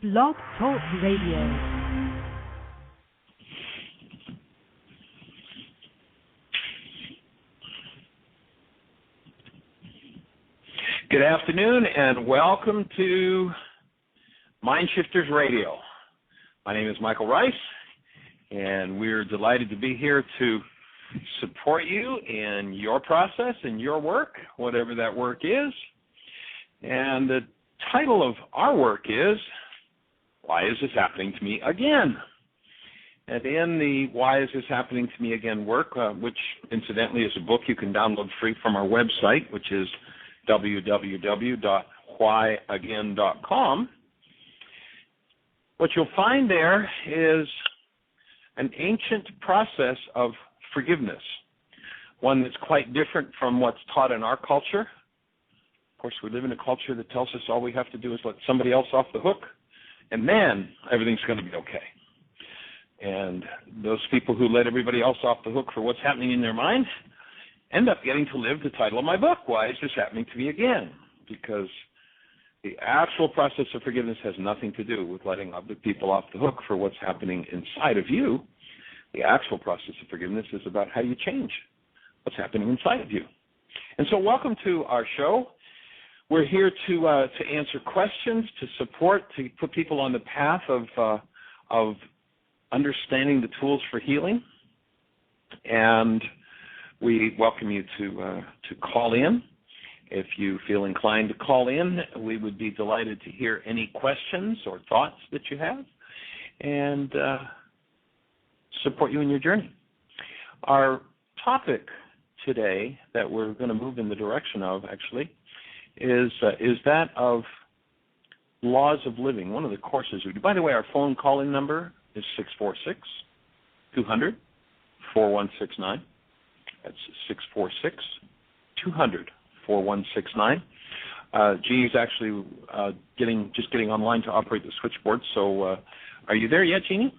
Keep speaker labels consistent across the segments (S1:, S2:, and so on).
S1: Blog Talk Radio.
S2: Good afternoon and welcome to MindShifters Radio. My name is Michael Ryce, and we're delighted to be here to support you in your process and your work, whatever that work is. And the title of our work is, Why Is This Happening to Me Again? And in the Why Is This Happening to Me Again work, which incidentally is a book you can download free from our website, which is www.whyagain.com. What you'll find there is an ancient process of forgiveness, one that's quite different from what's taught in our culture. Of course, we live in a culture that tells us all we have to do is let somebody else off the hook, and then everything's going to be okay. And those people who let everybody else off the hook for what's happening in their mind end up getting to live the title of my book, Why Is This Happening to Me Again? Because the actual process of forgiveness has nothing to do with letting other people off the hook for what's happening inside of you. The actual process of forgiveness is about how you change what's happening inside of you. And so welcome to our show. We're here to answer questions, to support, to put people on the path of understanding the tools for healing. And we welcome you to call in. If you feel inclined to call in, we would be delighted to hear any questions or thoughts that you have and support you in your journey. Our topic today that we're going to move in the direction of, actually, is that of laws of living, one of the courses we do. By the way, our phone call-in number is 646-200-4169. That's 646-200-4169. Jeannie's actually getting online to operate the switchboard. So are you there yet, Jeannie?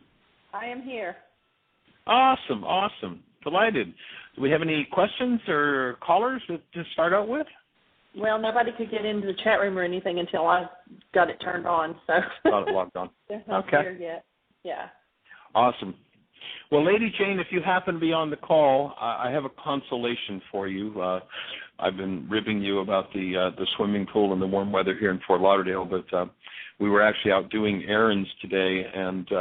S3: I am here.
S2: Awesome. Delighted. Do we have any questions or callers to start out with?
S3: Well, nobody could get into the chat room or anything until I got it turned on. So
S2: got it logged on.
S3: They're not here yet. Yeah.
S2: Awesome. Well, Lady Jane, if you happen to be on the call, I have a consolation for you. I've been ribbing you about the swimming pool and the warm weather here in Fort Lauderdale, but we were actually out doing errands today, and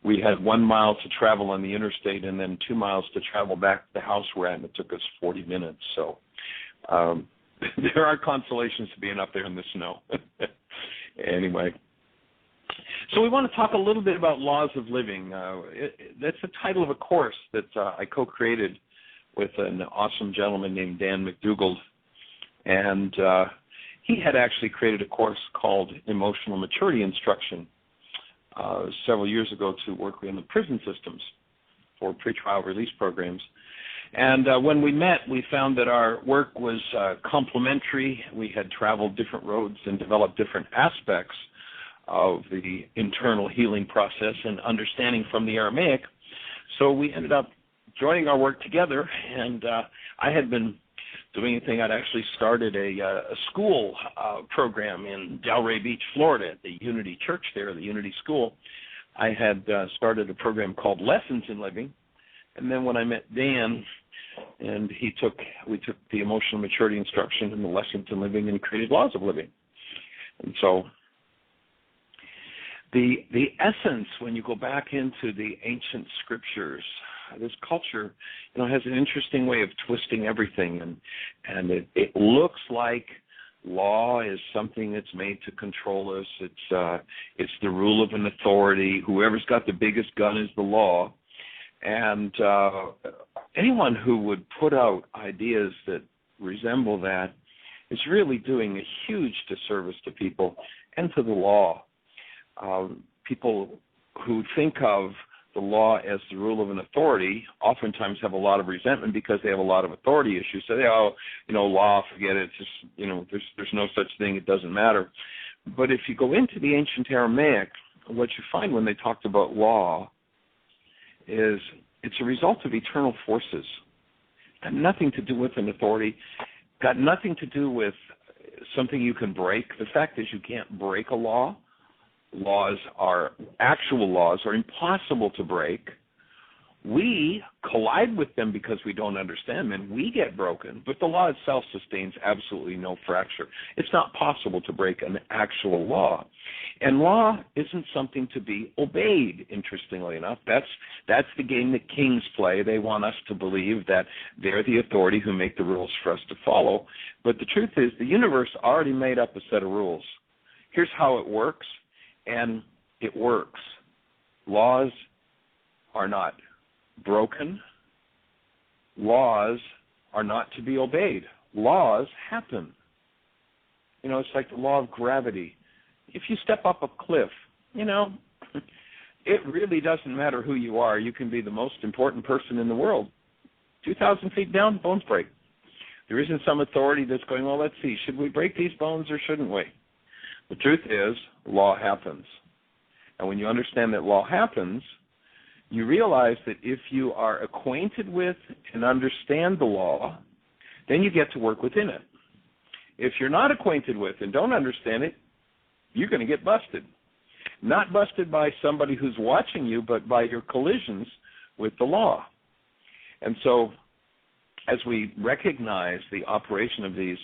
S2: we had 1 mile to travel on the interstate and then 2 miles to travel back to the house we're at, and it took us 40 minutes. So there are consolations to being up there in the snow. Anyway. So we want to talk a little bit about laws of living. That's the title of a course that I co-created with an awesome gentleman named Dan McDougald. And he had actually created a course called Emotional Maturity Instruction several years ago to work in the prison systems for pretrial release programs. And when we met, we found that our work was complementary. We had traveled different roads and developed different aspects of the internal healing process and understanding from the Aramaic. So we ended up joining our work together, and I had been doing a thing. I'd actually started a school program in Delray Beach, Florida, at the Unity Church there, the Unity School. I had started a program called Lessons in Living, and then when I met Dan, and we took the emotional maturity instruction and the Lessons in Living and created Laws of Living. And so the essence, when you go back into the ancient scriptures, this culture, has an interesting way of twisting everything, and it looks like law is something that's made to control us. It's the rule of an authority. Whoever's got the biggest gun is the law, and anyone who would put out ideas that resemble that is really doing a huge disservice to people and to the law. People who think of the law as the rule of an authority oftentimes have a lot of resentment because they have a lot of authority issues. So law, forget it. It's just, there's no such thing. It doesn't matter. But if you go into the ancient Aramaic, what you find when they talked about law is it's a result of eternal forces. Got nothing to do with an authority. Got nothing to do with something you can break. The fact is you can't break a law. actual laws are impossible to break. We collide with them because we don't understand them. We get broken, but the law itself sustains absolutely no fracture. It's not possible to break an actual law. And law isn't something to be obeyed, interestingly enough. That's the game that kings play. They want us to believe that they're the authority who make the rules for us to follow. But the truth is the universe already made up a set of rules. Here's how it works, and it works. Laws are not broken. Laws are not to be obeyed. Laws happen. It's like the law of gravity. If you step up a cliff, it really doesn't matter who you are. You can be the most important person in the world. 2,000 feet down, bones break. There isn't some authority that's going, well, let's see, should we break these bones or shouldn't we? The truth is, law happens. And when you understand that law happens, you realize that if you are acquainted with and understand the law, then you get to work within it. If you're not acquainted with and don't understand it, you're going to get busted. Not busted by somebody who's watching you, but by your collisions with the law. And so as we recognize the operation of these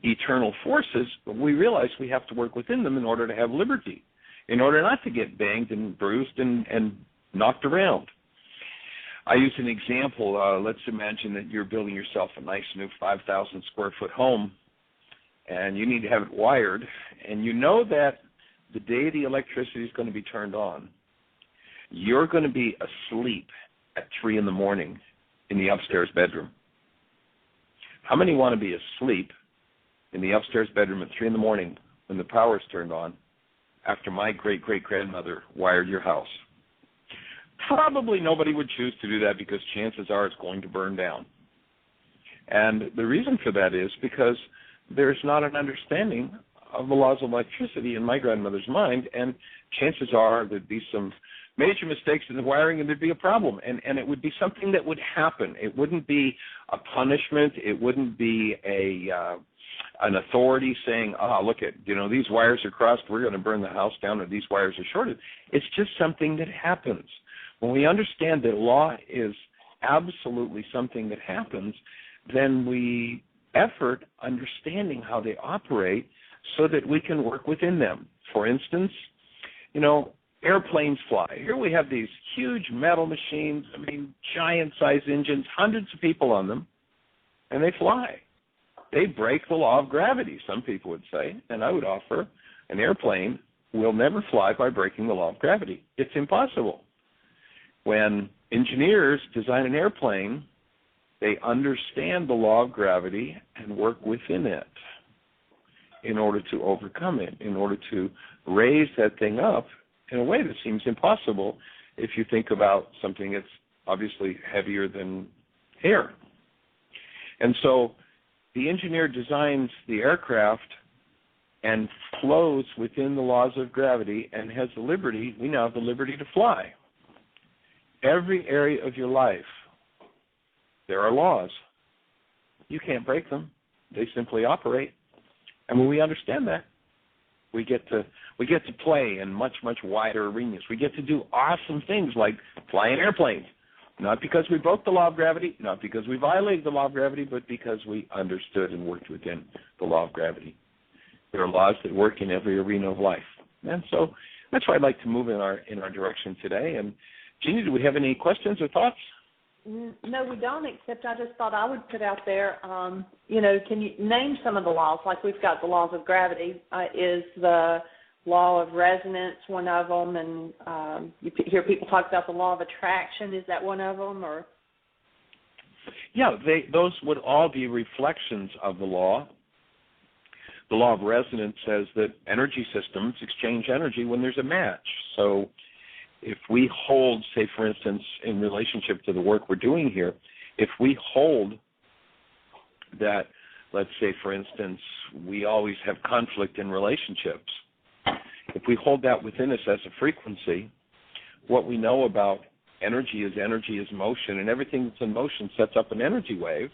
S2: eternal forces, we realize we have to work within them in order to have liberty, in order not to get banged and bruised and knocked around. I use an example. Let's imagine that you're building yourself a nice new 5,000 square foot home, and you need to have it wired, and you know that the day the electricity is going to be turned on, you're going to be asleep at 3 in the morning in the upstairs bedroom. How many want to be asleep in the upstairs bedroom at 3 in the morning when the power's turned on after my great-great-grandmother wired your house? Probably nobody would choose to do that because chances are it's going to burn down. And the reason for that is because there's not an understanding of the laws of electricity in my grandmother's mind, and chances are there'd be some major mistakes in the wiring and there'd be a problem. And it would be something that would happen. It wouldn't be a punishment. It wouldn't be an authority saying, look at, these wires are crossed, we're going to burn the house down, or these wires are shorted. It's just something that happens. When we understand that law is absolutely something that happens, then we effort understanding how they operate so that we can work within them. For instance, airplanes fly. Here we have these huge metal machines, giant-sized engines, hundreds of people on them, and they fly. They break the law of gravity, some people would say, and I would offer an airplane will never fly by breaking the law of gravity. It's impossible. When engineers design an airplane, they understand the law of gravity and work within it in order to overcome it, in order to raise that thing up in a way that seems impossible if you think about something that's obviously heavier than air. And so the engineer designs the aircraft and flows within the laws of gravity and has the liberty, we now have the liberty to fly. Every area of your life, there are laws. You can't break them. They simply operate. And when we understand that, we get to play in much, much wider arenas. We get to do awesome things like flying airplanes, not because we broke the law of gravity, not because we violated the law of gravity, but because we understood and worked within the law of gravity. There are laws that work in every arena of life. And so that's why I'd like to move in our direction today. And Jeannie, do we have any questions or thoughts?
S3: No, we don't, except I just thought I would put out there, can you name some of the laws? Like we've got the laws of gravity. Is the law of resonance one of them? And you hear people talk about the law of attraction. Is that one of them? Or?
S2: Yeah, those would all be reflections of the law. The law of resonance says that energy systems exchange energy when there's a match. So if we hold, say, for instance, in relationship to the work we're doing here, if we hold that, let's say, for instance, we always have conflict in relationships, if we hold that within us as a frequency, what we know about energy is motion, and everything that's in motion sets up an energy wave,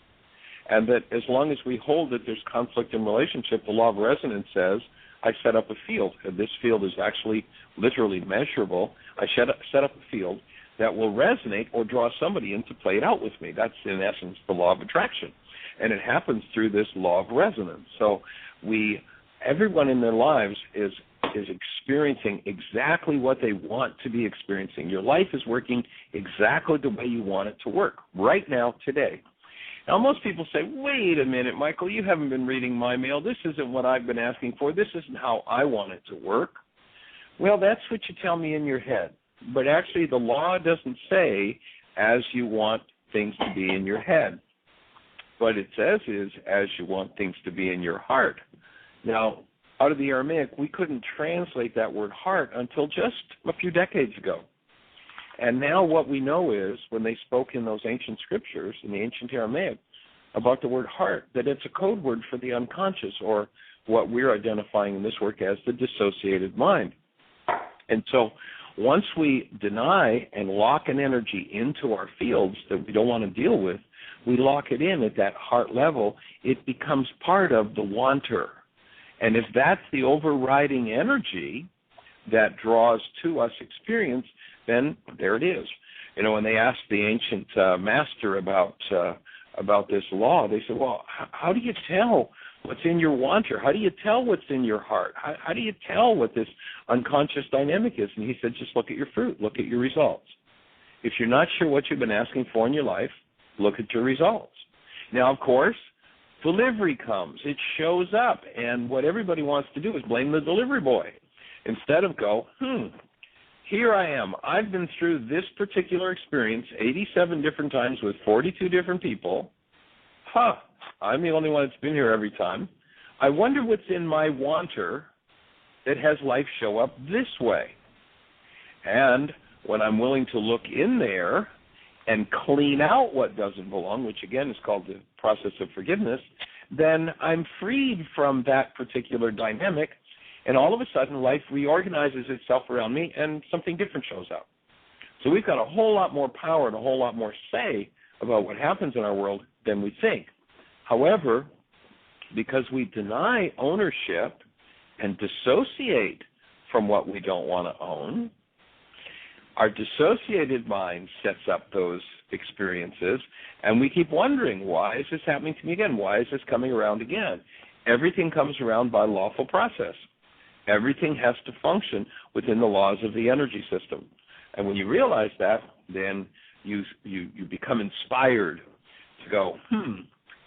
S2: And that as long as we hold that there's conflict in relationship, the law of resonance says, I set up a field, and this field is actually literally measurable. I set up a field that will resonate or draw somebody in to play it out with me. That's, in essence, the law of attraction. And it happens through this law of resonance. So everyone in their lives is experiencing exactly what they want to be experiencing. Your life is working exactly the way you want it to work right now, today. Now, most people say, wait a minute, Michael, you haven't been reading my mail. This isn't what I've been asking for. This isn't how I want it to work. Well, that's what you tell me in your head. But actually, the law doesn't say as you want things to be in your head. What it says is as you want things to be in your heart. Now, out of the Aramaic, we couldn't translate that word heart until just a few decades ago. And now what we know is when they spoke in those ancient scriptures, in the ancient Aramaic, about the word heart, that it's a code word for the unconscious, or what we're identifying in this work as the dissociated mind. And so once we deny and lock an energy into our fields that we don't want to deal with, we lock it in at that heart level, it becomes part of the wanter. And if that's the overriding energy that draws to us experience, then there it is. You know, when they asked the ancient master about this law, they said, well, how do you tell what's in your wanter? How do you tell what's in your heart? How do you tell what this unconscious dynamic is? And he said, just look at your fruit. Look at your results. If you're not sure what you've been asking for in your life, look at your results. Now, of course, delivery comes. It shows up. And what everybody wants to do is blame the delivery boy instead of go, here I am. I've been through this particular experience 87 different times with 42 different people. I'm the only one that's been here every time. I wonder what's in my wanter that has life show up this way. And when I'm willing to look in there and clean out what doesn't belong, which again is called the process of forgiveness, then I'm freed from that particular dynamic. And all of a sudden, life reorganizes itself around me, and something different shows up. So we've got a whole lot more power and a whole lot more say about what happens in our world than we think. However, because we deny ownership and dissociate from what we don't want to own, our dissociated mind sets up those experiences, and we keep wondering, why is this happening to me again? Why is this coming around again? Everything comes around by lawful process. Everything has to function within the laws of the energy system. And when you realize that, then you become inspired to go,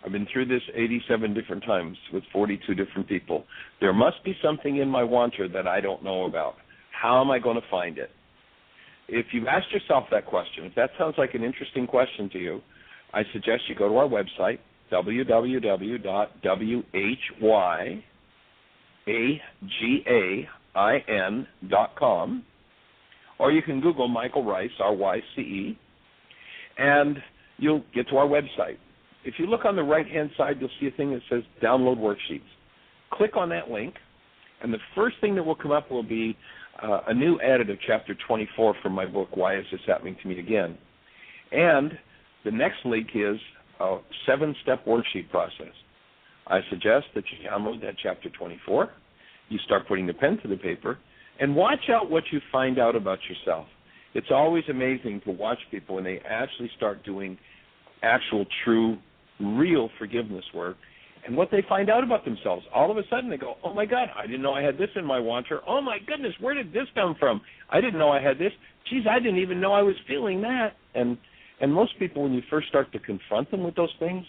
S2: I've been through this 87 different times with 42 different people. There must be something in my wanter that I don't know about. How am I going to find it? If you ask yourself that question, if that sounds like an interesting question to you, I suggest you go to our website, www.again.com, or you can Google Michael Ryce, R-Y-C-E, and you'll get to our website. If you look on the right-hand side, you'll see a thing that says Download Worksheets. Click on that link, and the first thing that will come up will be a new edit of Chapter 24 from my book, Why Is This Happening to Me Again? And the next link is a 7-step worksheet process. I suggest that you download that Chapter 24, you start putting the pen to the paper, and watch out what you find out about yourself. It's always amazing to watch people when they actually start doing actual, true, real forgiveness work, and what they find out about themselves. All of a sudden they go, oh my God, I didn't know I had this in my wanter. Oh my goodness, where did this come from? I didn't know I had this. Geez, I didn't even know I was feeling that. And most people, when you first start to confront them with those things,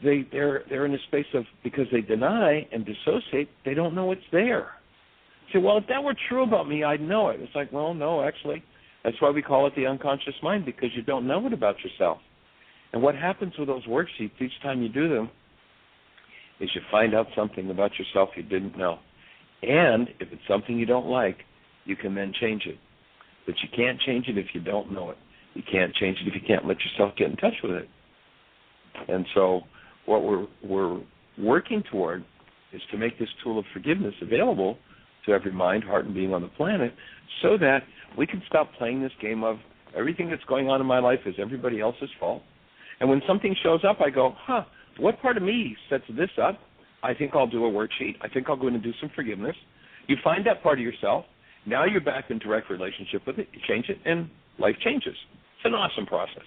S2: they're in a space of, because they deny and dissociate, they don't know it's there. You say, well, if that were true about me, I'd know it. It's like, well, no, actually. That's why we call it the unconscious mind, because you don't know it about yourself. And what happens with those worksheets each time you do them is you find out something about yourself you didn't know. And if it's something you don't like, you can then change it. But you can't change it if you don't know it. You can't change it if you can't let yourself get in touch with it. And so what we're working toward is to make this tool of forgiveness available to every mind, heart, and being on the planet, so that we can stop playing this game of everything that's going on in my life is everybody else's fault. And when something shows up, I go, what part of me sets this up? I think I'll do a worksheet. I think I'll go in and do some forgiveness. You find that part of yourself. Now you're back in direct relationship with it. You change it, and life changes. It's an awesome process.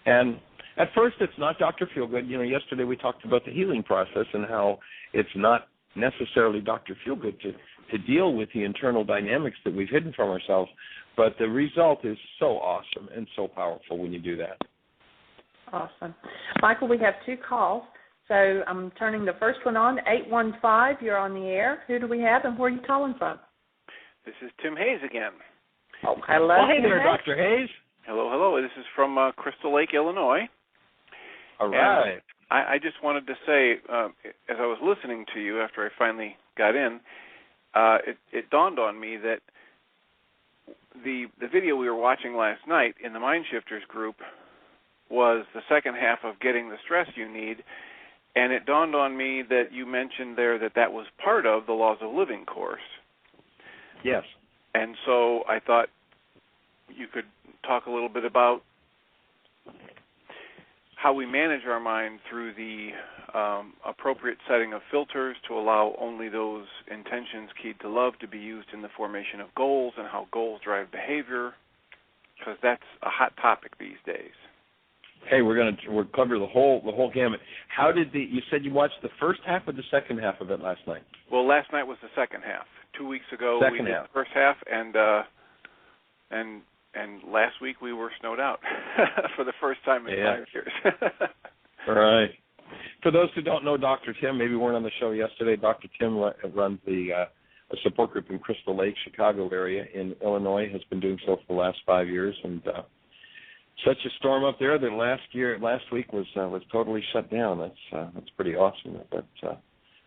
S2: And at first, it's not Dr. Feelgood. Yesterday we talked about the healing process and how it's not necessarily Dr. Feelgood to deal with the internal dynamics that we've hidden from ourselves, but the result is so awesome and so powerful when you do that.
S3: Awesome. Michael, we have 2 calls, so I'm turning the first one on. 815, you're on the air. Who do we have, and where are you calling from?
S4: This is Tim Hayes again.
S3: Oh, hello.
S2: Well, hey there, Dr. Hayes.
S4: Hello. This is from Crystal Lake, Illinois.
S2: All right.
S4: And I just wanted to say, as I was listening to you after I finally got in, it dawned on me that the video we were watching last night in the MindShifters group was the second half of Getting the Stress You Need, and it dawned on me that you mentioned there that was part of the Laws of Living course.
S2: Yes.
S4: And so I thought you could talk a little bit about how we manage our mind through the appropriate setting of filters to allow only those intentions keyed to love to be used in the formation of goals, and how goals drive behavior, because that's a hot topic these days.
S2: Hey, we'll cover the whole gamut. How did you said you watched the first half or the second half of it last night?
S4: Well, last night was the second half. 2 weeks ago we did the first half, and last week we were snowed out for the first time in 5 years.
S2: All right. For those who don't know Dr. Tim, maybe weren't on the show yesterday, Dr. Tim runs a support group in Crystal Lake, Chicago area in Illinois, has been doing so for the last 5 years, and such a storm up there that last week was totally shut down. That's pretty awesome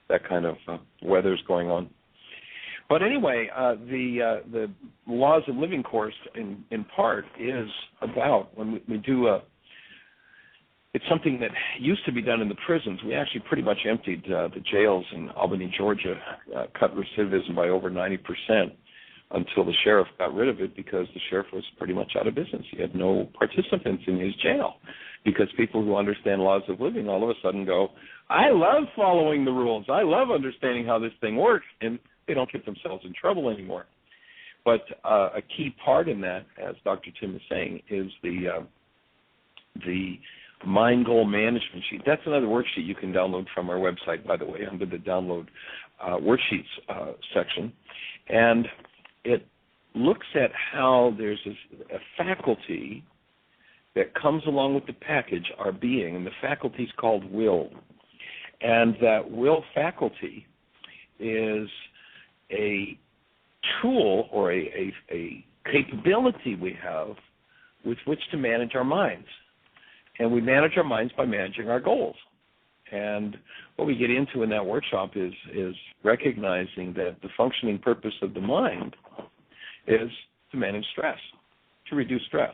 S2: that kind of weather's going on. But anyway, the Laws of Living course in part is about when we do it's something that used to be done in the prisons. We actually pretty much emptied the jails in Albany, Georgia, cut recidivism by over 90% until the sheriff got rid of it, because the sheriff was pretty much out of business. He had no participants in his jail, because people who understand laws of living all of a sudden go, I love following the rules. I love understanding how this thing works, and they don't get themselves in trouble anymore. But a key part in that, as Dr. Tim is saying, is the Mind Goal Management Sheet. That's another worksheet you can download from our website, by the way, under the download worksheets section. And it looks at how there's a faculty that comes along with the package, our being, and the faculty is called will. And that will faculty is a tool or a capability we have with which to manage our minds. And we manage our minds by managing our goals. And what we get into in that workshop is recognizing that the functioning purpose of the mind is to manage stress, to reduce stress.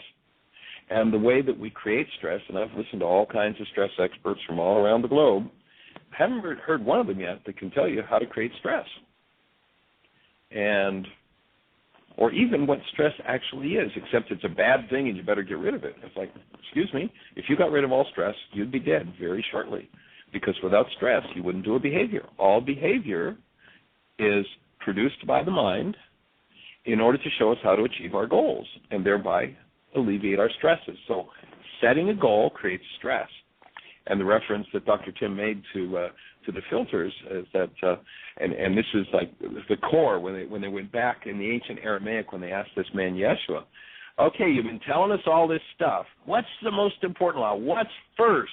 S2: And the way that we create stress, and I've listened to all kinds of stress experts from all around the globe, I haven't heard one of them yet that can tell you how to create stress. Or even what stress actually is, except it's a bad thing and you better get rid of it. It's like, excuse me, if you got rid of all stress, you'd be dead very shortly, because without stress, you wouldn't do a behavior. All behavior is produced by the mind in order to show us how to achieve our goals and thereby alleviate our stresses. So setting a goal creates stress. And the reference that Dr. Tim made to the filters is that, and this is like the core when they went back in the ancient Aramaic when they asked this man Yeshua, okay, you've been telling us all this stuff. What's the most important law? What's first?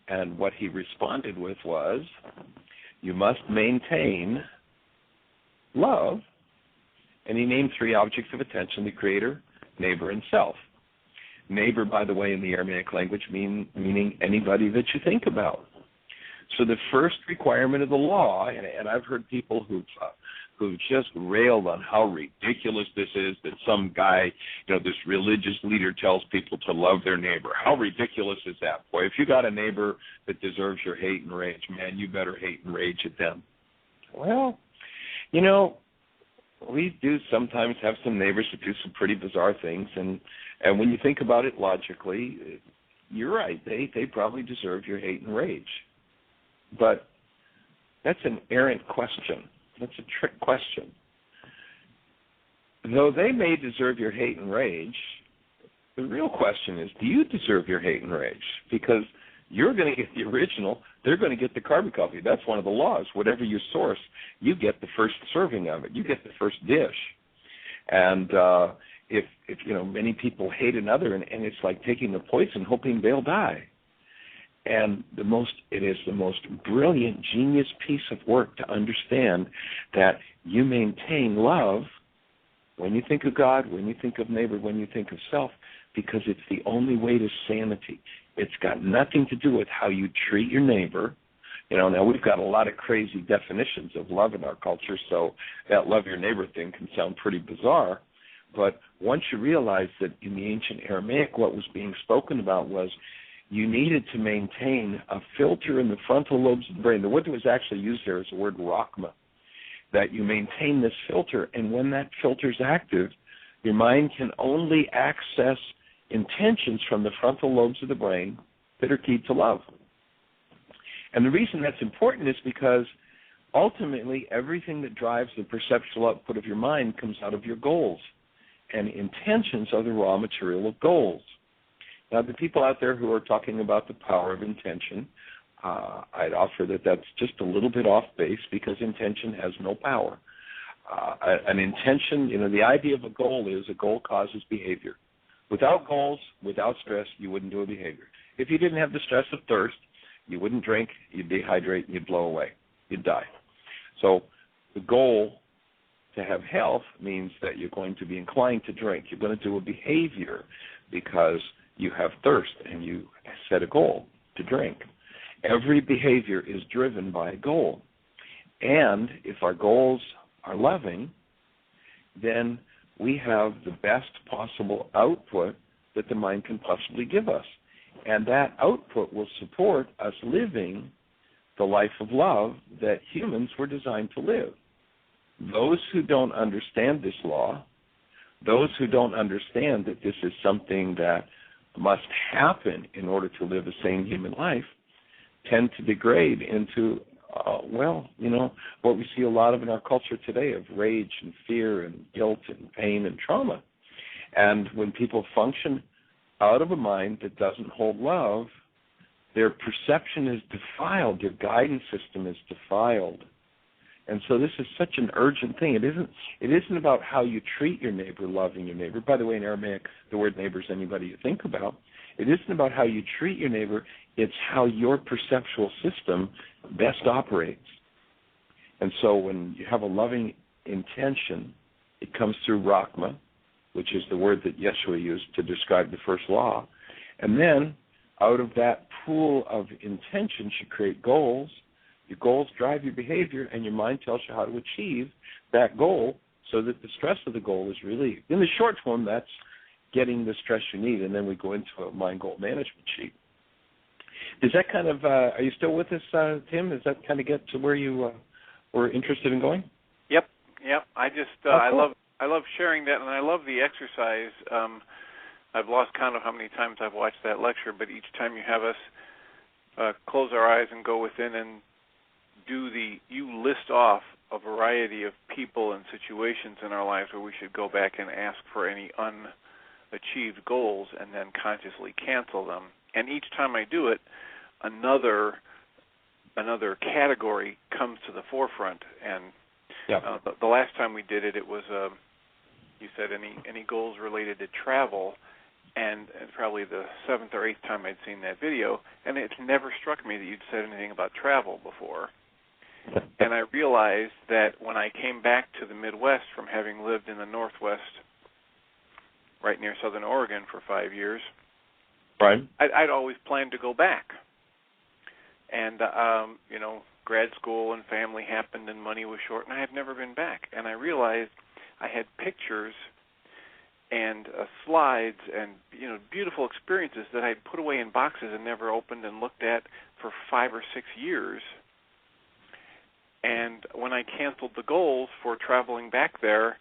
S2: And what he responded with was, you must maintain love. And he named 3 objects of attention: the Creator, neighbor, and self. Neighbor, by the way, in the Aramaic language meaning anybody that you think about. So the first requirement of the law, and I've heard people who've just railed on how ridiculous this is, that some guy, this religious leader tells people to love their neighbor. How ridiculous is that? Boy, if you got a neighbor that deserves your hate and rage, man, you better hate and rage at them. Well, we do sometimes have some neighbors that do some pretty bizarre things, and when you think about it logically, you're right. They probably deserve your hate and rage. But that's an errant question. That's a trick question. Though they may deserve your hate and rage, the real question is, do you deserve your hate and rage? Because you're going to get the original, they're going to get the carbon copy. That's one of the laws. Whatever you source, you get the first serving of it. You get the first dish. And if many people hate another, and it's like taking the poison, hoping they'll die. And it is the most brilliant, genius piece of work to understand that you maintain love when you think of God, when you think of neighbor, when you think of self, because it's the only way to sanity. It's got nothing to do with how you treat your neighbor. Now we've got a lot of crazy definitions of love in our culture, so that love your neighbor thing can sound pretty bizarre. But once you realize that in the ancient Aramaic, what was being spoken about was you needed to maintain a filter in the frontal lobes of the brain. The word that was actually used there is the word rachma, that you maintain this filter, and when that filter is active, your mind can only access intentions from the frontal lobes of the brain that are keyed to love. And the reason that's important is because ultimately everything that drives the perceptual output of your mind comes out of your goals, and intentions are the raw material of goals. Now, the people out there who are talking about the power of intention, I'd offer that that's just a little bit off base because intention has no power. An intention, the idea of a goal is a goal causes behavior. Without goals, without stress, you wouldn't do a behavior. If you didn't have the stress of thirst, you wouldn't drink, you'd dehydrate, and you'd blow away. You'd die. So the goal to have health means that you're going to be inclined to drink. You're going to do a behavior because you have thirst and you set a goal to drink. Every behavior is driven by a goal. And if our goals are loving, then we have the best possible output that the mind can possibly give us. And that output will support us living the life of love that humans were designed to live. Those who don't understand this law, those who don't understand that this is something that must happen in order to live a sane human life, tend to degrade into, what we see a lot of in our culture today of rage and fear and guilt and pain and trauma. And when people function out of a mind that doesn't hold love, their perception is defiled, their guidance system is defiled. And so this is such an urgent thing. It isn't about how you treat your neighbor, loving your neighbor. By the way, in Aramaic, the word neighbor is anybody you think about. It isn't about how you treat your neighbor. It's how your perceptual system best operates. And so when you have a loving intention, it comes through rachma, which is the word that Yeshua used to describe the first law. And then out of that pool of intentions, you create goals. Your goals drive your behavior, and your mind tells you how to achieve that goal so that the stress of the goal is relieved. In the short form, that's getting the stress you need, and then we go into a mind goal management sheet. Does that kind of, are you still with us, Tim? Does that kind of get to where you were interested in going?
S4: Yep. I just, cool. I love sharing that, and I love the exercise. I've lost count of how many times I've watched that lecture, but each time you have us close our eyes and go within and you list off a variety of people and situations in our lives where we should go back and ask for any unachieved goals and then consciously cancel them. And each time I do it, another category comes to the forefront. And the last time we did it, it was you said any goals related to travel, and probably the 7th or 8th time I'd seen that video, and it never struck me that you'd said anything about travel before. And I realized that when I came back to the Midwest from having lived in the Northwest, right near Southern Oregon for 5 years,
S2: right,
S4: I'd always planned to go back. And, grad school and family happened and money was short, and I had never been back. And I realized I had pictures and slides and, beautiful experiences that I'd put away in boxes and never opened and looked at for 5 or 6 years. And when I canceled the goals for traveling back there,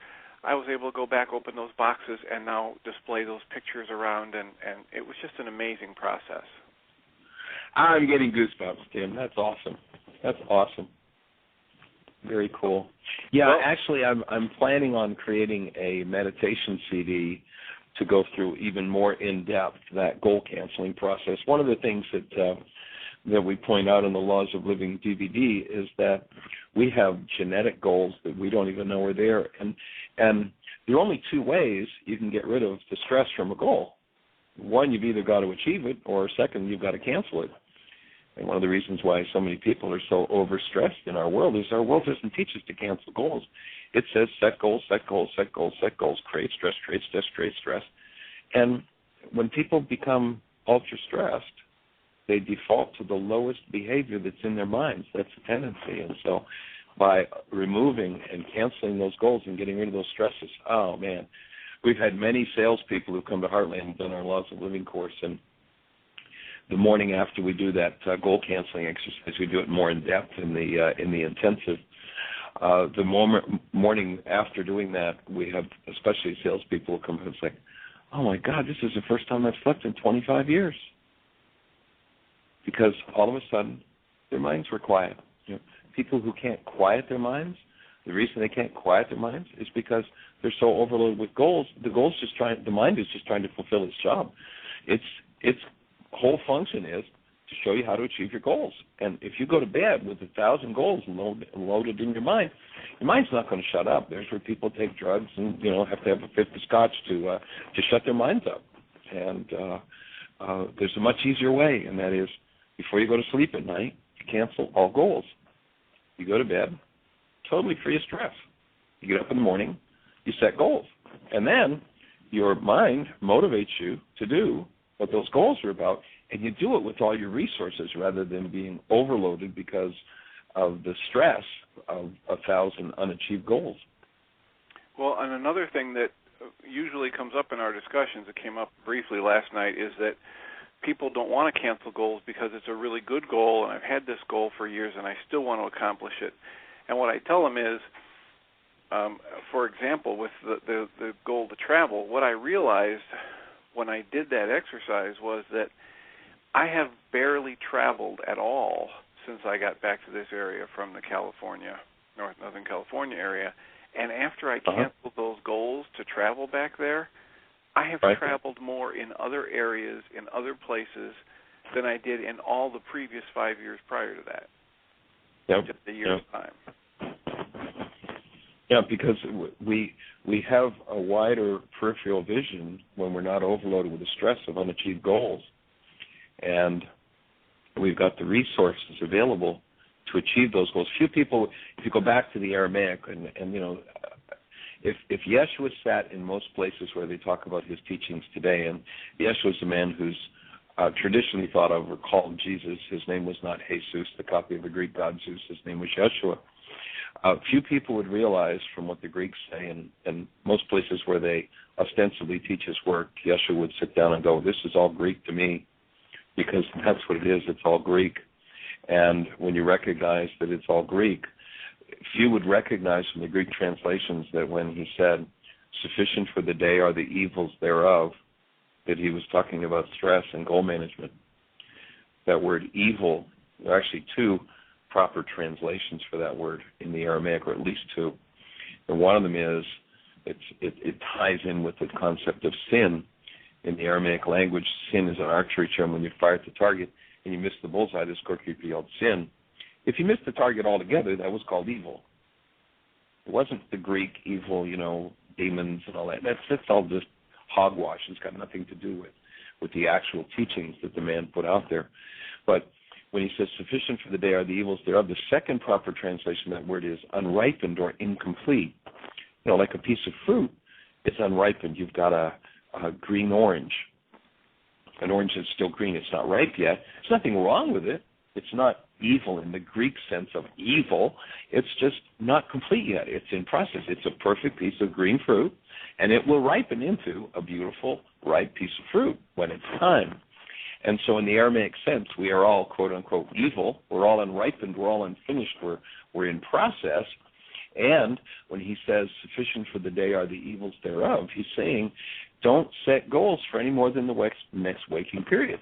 S4: I was able to go back, open those boxes, and now display those pictures around, and it was just an amazing process.
S2: I'm getting goosebumps, Tim. That's awesome. That's awesome. Very cool. Yeah, well, actually, I'm planning on creating a meditation CD to go through even more in-depth that goal canceling process. One of the things that we point out in the Laws of Living DVD is that we have genetic goals that we don't even know are there, and there are only two ways you can get rid of the stress from a goal. One, you've either got to achieve it, or second, you've got to cancel it. And one of the reasons why so many people are so overstressed in our world is our world doesn't teach us to cancel goals. It says set goals, set goals, set goals, set goals, create stress, create stress, create stress. And when people become ultra-stressed, they default to the lowest behavior that's in their minds. That's a tendency. And so by removing and canceling those goals and getting rid of those stresses, oh, man, we've had many salespeople who come to Heartland and done our Laws of Living course, and the morning after we do that goal canceling exercise, we do it more in depth in the intensive. The morning after doing that, we have especially salespeople who come and say, "Oh my God, this is the first time I've slept in 25 years," because all of a sudden their minds were quiet. You know, people who can't quiet their minds, the reason they can't quiet their minds is because they're so overloaded with goals. The mind is just trying to fulfill its job. Its whole function is to show you how to achieve your goals. And if you go to bed with 1,000 goals loaded in your mind's not going to shut up. There's where people take drugs and have to have a fifth of scotch to shut their minds up. And there's a much easier way, and that is before you go to sleep at night, you cancel all goals. You go to bed totally free of stress. You get up in the morning, you set goals, and then your mind motivates you to do what those goals are about, and you do it with all your resources rather than being overloaded because of the stress of 1,000 unachieved goals.
S4: Well, and another thing that usually comes up in our discussions, it came up briefly last night, is that people don't want to cancel goals because it's a really good goal, and I've had this goal for years, and I still want to accomplish it. And what I tell them is, for example, with the goal to travel, what I realized when I did that exercise was that I have barely traveled at all since I got back to this area from the Northern California area. And after I canceled those goals to travel back there, I have traveled more in other areas, in other places, than I did in all the previous 5 years prior to that. Just a year's time.
S2: Yeah, because we have a wider peripheral vision when we're not overloaded with the stress of unachieved goals. And we've got the resources available to achieve those goals. Few people, if you go back to the Aramaic, and if Yeshua sat in most places where they talk about his teachings today, and Yeshua is a man who's traditionally thought of or called Jesus. His name was not Jesus, the copy of the Greek god Zeus. His name was Yeshua. Few people would realize from what the Greeks say, and most places where they ostensibly teach his work, Yeshua would sit down and go, "This is all Greek to me," because that's what it is. It's all Greek. And when you recognize that it's all Greek, few would recognize from the Greek translations that when he said, "Sufficient for the day are the evils thereof," that he was talking about stress and goal management. That word evil, there are actually two proper translations for that word in the Aramaic, or at least two. And one of them is, it ties in with the concept of sin. In the Aramaic language, sin is an archery term. When you fire at the target and you miss the bullseye, this could be called sin. If you missed the target altogether, that was called evil. It wasn't the Greek evil, demons and all that. That's all just hogwash. It's got nothing to do with the actual teachings that the man put out there. But when he says sufficient for the day are the evils thereof, the second proper translation of that word is unripened or incomplete. Like a piece of fruit, it's unripened. You've got a green orange. An orange that's still green. It's not ripe yet. There's nothing wrong with it. It's not evil in the Greek sense of evil. It's just not complete yet. It's in process. It's a perfect piece of green fruit, and it will ripen into a beautiful, ripe piece of fruit when it's time. And so in the Aramaic sense, we are all, quote-unquote, evil. We're all unripened. We're all unfinished. We're in process. And when he says sufficient for the day are the evils thereof, he's saying don't set goals for any more than the next waking period.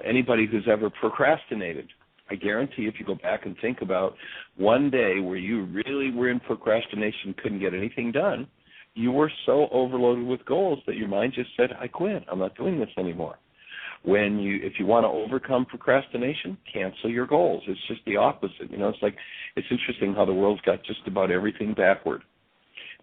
S2: Anybody who's ever procrastinated, I guarantee if you go back and think about one day where you really were in procrastination, couldn't get anything done, you were so overloaded with goals that your mind just said, I quit. I'm not doing this anymore. If you want to overcome procrastination, cancel your goals. It's just the opposite. It's interesting how the world's got just about everything backward.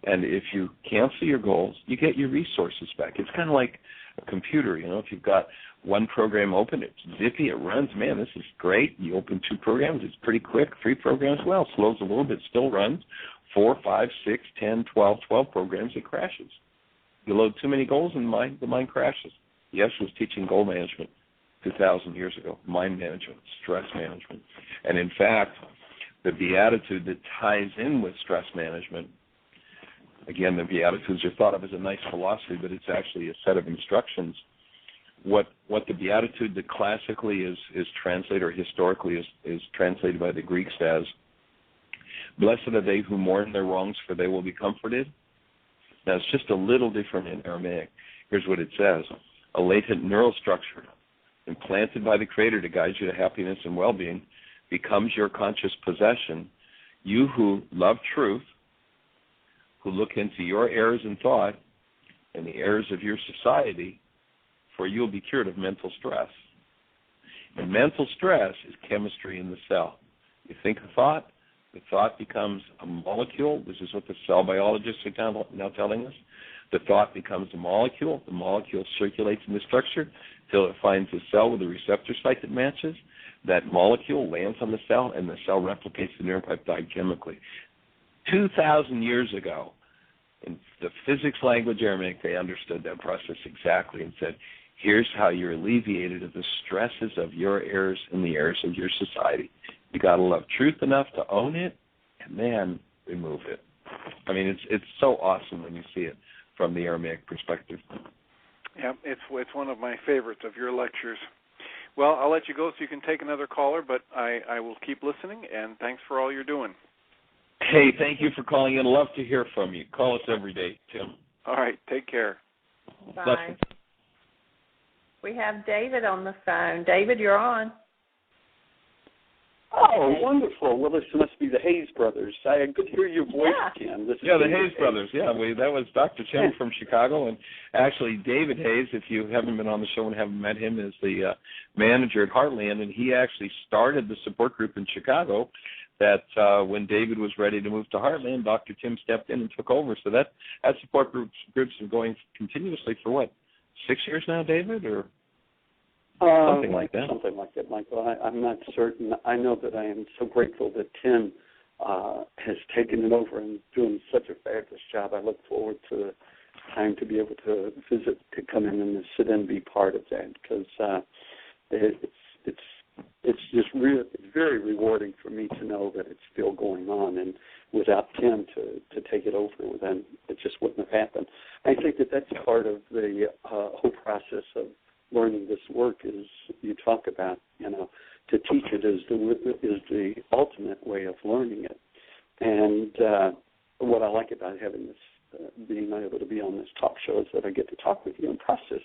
S2: And if you cancel your goals, you get your resources back. It's kind of like a computer. If you've got one program open, it's zippy, it runs. Man, this is great. You open 2 programs, it's pretty quick. 3 programs, well, slows a little bit, still runs. 4, 5, 6, 10, 12 programs, it crashes. You load too many goals in the mind crashes. Yes was teaching goal management 2,000 years ago, mind management, stress management. And in fact, the beatitude that ties in with stress management, again, the Beatitudes are thought of as a nice philosophy, but it's actually a set of instructions. What the Beatitude that classically is translated, or historically is translated by the Greeks as, blessed are they who mourn their wrongs, for they will be comforted. Now, it's just a little different in Aramaic. Here's what it says. A latent neural structure implanted by the Creator to guide you to happiness and well-being becomes your conscious possession. You who love truth, who look into your errors in thought and the errors of your society, for you will be cured of mental stress. And mental stress is chemistry in the cell. You think a thought, the thought becomes a molecule. This is what the cell biologists are now telling us. The thought becomes a molecule. The molecule circulates in the structure until it finds a cell with a receptor site that matches. That molecule lands on the cell, and the cell replicates the neuropeptide chemically. 2,000 years ago, in the physics language Aramaic, they understood that process exactly and said, here's how you're alleviated of the stresses of your errors and the errors of your society. You got to love truth enough to own it, and then remove it. I mean, it's so awesome when you see it from the Aramaic perspective.
S4: Yeah, it's one of my favorites of your lectures. Well, I'll let you go so you can take another caller, but I will keep listening, and thanks for all you're doing.
S2: Hey, thank you for calling in. Love to hear from you. Call us every day, Tim.
S4: All right, take care.
S3: Bye.
S2: Blessings.
S3: We have David on the phone. David, you're on.
S5: Oh, wonderful. Well, this must be the Hayes brothers. I could hear your voice again.
S2: The Hayes brothers. Yeah, that was Dr. Tim from Chicago. And actually, David Hayes, if you haven't been on the show and haven't met him, is the manager at Heartland. And he actually started the support group in Chicago that when David was ready to move to Heartland, Dr. Tim stepped in and took over. So that support group's been going continuously for, what, 6 years now, David, or something like that?
S5: Something like that, Michael. I'm not certain. I know that I am so grateful that Tim has taken it over and doing such a fabulous job. I look forward to the time to be able to visit, to come in and sit and be part of that, because it's just really, it's very rewarding for me to know that it's still going on, and without Tim to take it over, then it just wouldn't have happened. I think that that's part of the whole process of learning this work. Is you talk about, to teach it is the ultimate way of learning it. And what I like about having this, being able to be on this talk show, is that I get to talk with you and process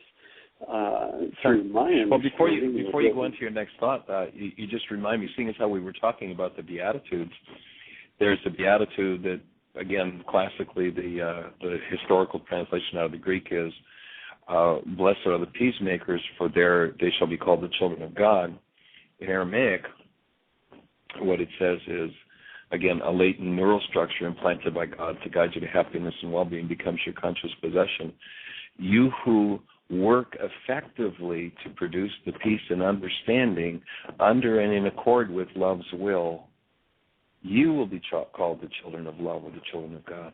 S5: through my understanding.
S2: Well, before you go into your next thought, you just remind me, seeing as how we were talking about the Beatitudes, there's the Beatitude that, again, classically the historical translation out of the Greek is, blessed are the peacemakers, for they shall be called the children of God. In Aramaic, what it says is, again, a latent neural structure implanted by God to guide you to happiness and well-being becomes your conscious possession. You who work effectively to produce the peace and understanding under and in accord with love's will, you will be called the children of love or the children of God.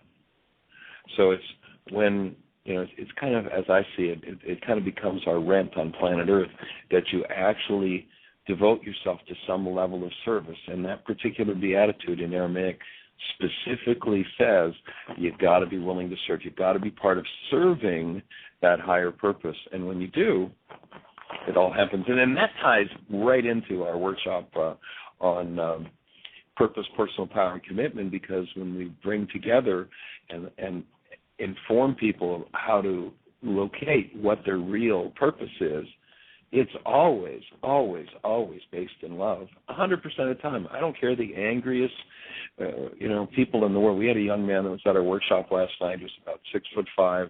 S2: So it's when, it's kind of, as I see it, it kind of becomes our rent on planet Earth, that you actually devote yourself to some level of service. And that particular beatitude in Aramaic specifically says you've got to be willing to serve. You've got to be part of serving that higher purpose. And when you do, it all happens. And then that ties right into our workshop on purpose, personal power, and commitment, because when we bring together and inform people how to locate what their real purpose is, it's always, always, always based in love, 100% of the time. I don't care the angriest, people in the world. We had a young man that was at our workshop last night. He was about 6'5",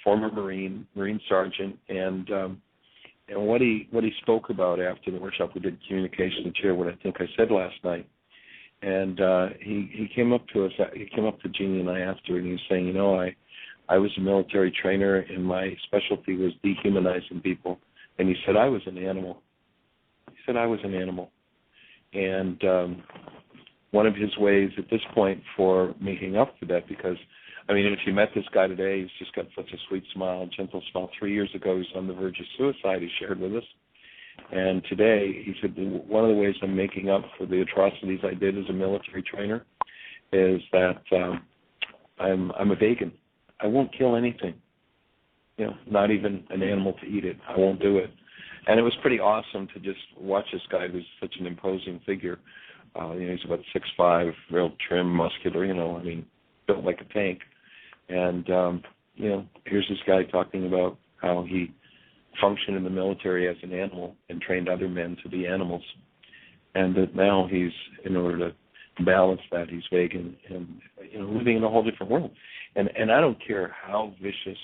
S2: former Marine sergeant, and what he spoke about after the workshop, we did communication and share what I think I said last night. And he came up to us. He came up to Jeannie and I after, and he was saying, I was a military trainer, and my specialty was dehumanizing people. And he said, I was an animal. And one of his ways at this point for making up for that, because, if you met this guy today, he's just got such a sweet smile, gentle smile. 3 years ago, he was on the verge of suicide, he shared with us. And today, he said, one of the ways I'm making up for the atrocities I did as a military trainer is that I'm a vegan. I won't kill anything, not even an animal to eat it. I won't do it. And it was pretty awesome to just watch this guy who's such an imposing figure. He's about 6'5", real trim, muscular, built like a tank. And, here's this guy talking about how he functioned in the military as an animal and trained other men to be animals. And that now he's, in order to balance that, he's vegan and, living in a whole different world. And I don't care how vicious.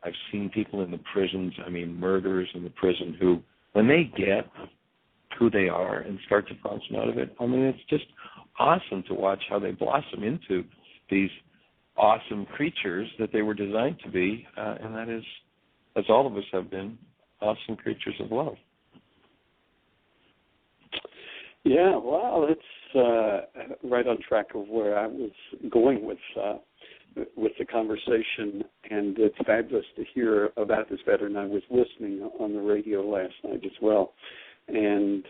S2: I've seen people in the prisons, murderers in the prison who, when they get who they are and start to function out of it, it's just awesome to watch how they blossom into these awesome creatures that they were designed to be, and that is, as all of us have been, awesome creatures of love.
S5: Yeah, well, it's right on track of where I was going with the conversation, and it's fabulous to hear about this veteran. I was listening on the radio last night as well, and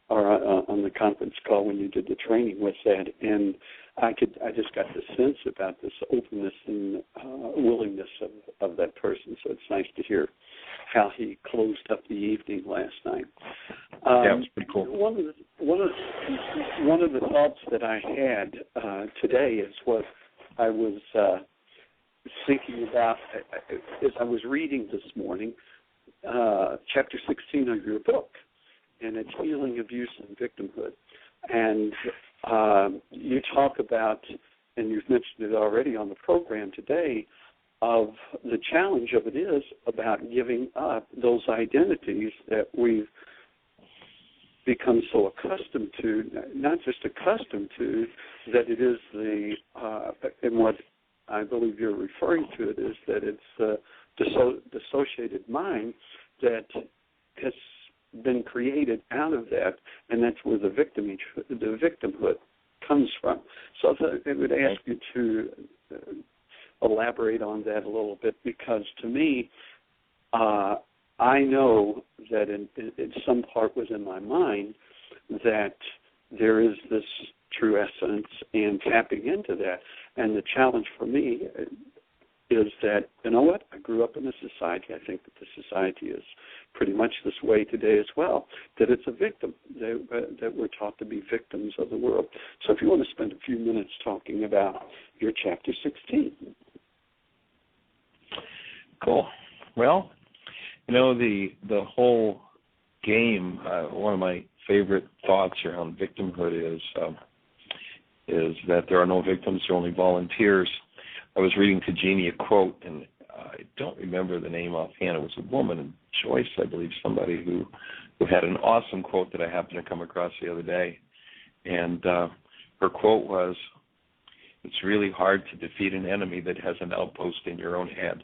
S5: on the conference call when you did the training with that, and I just got the sense about this openness and willingness of that person. So it's nice to hear how he closed up the evening last night.
S2: Yeah, it was pretty cool.
S5: One of the thoughts that I had today is what I was thinking about as I was reading this morning, chapter 16 of your book, and it's Healing, Abuse, and Victimhood. And you talk about, and you've mentioned it already on the program today, of the challenge of it is about giving up those identities that we've become so accustomed to, not just accustomed to, that it is and what I believe you're referring to it is that it's the dissociated mind that has been created out of that, and that's where the victimhood comes from. So I would ask you to elaborate on that a little bit, because to me, I know that in some part within my mind that there is this true essence and tapping into that. And the challenge for me is that, I grew up in a society, I think that the society is pretty much this way today as well, that it's a victim, that we're taught to be victims of the world. So if you want to spend a few minutes talking about your chapter 16.
S2: Cool. Well, the whole game, one of my favorite thoughts around victimhood is that there are no victims, there are only volunteers. I was reading to Jeannie a quote, and I don't remember the name offhand. It was a woman, Joyce, I believe, somebody who had an awesome quote that I happened to come across the other day. And her quote was, "It's really hard to defeat an enemy that has an outpost in your own head,"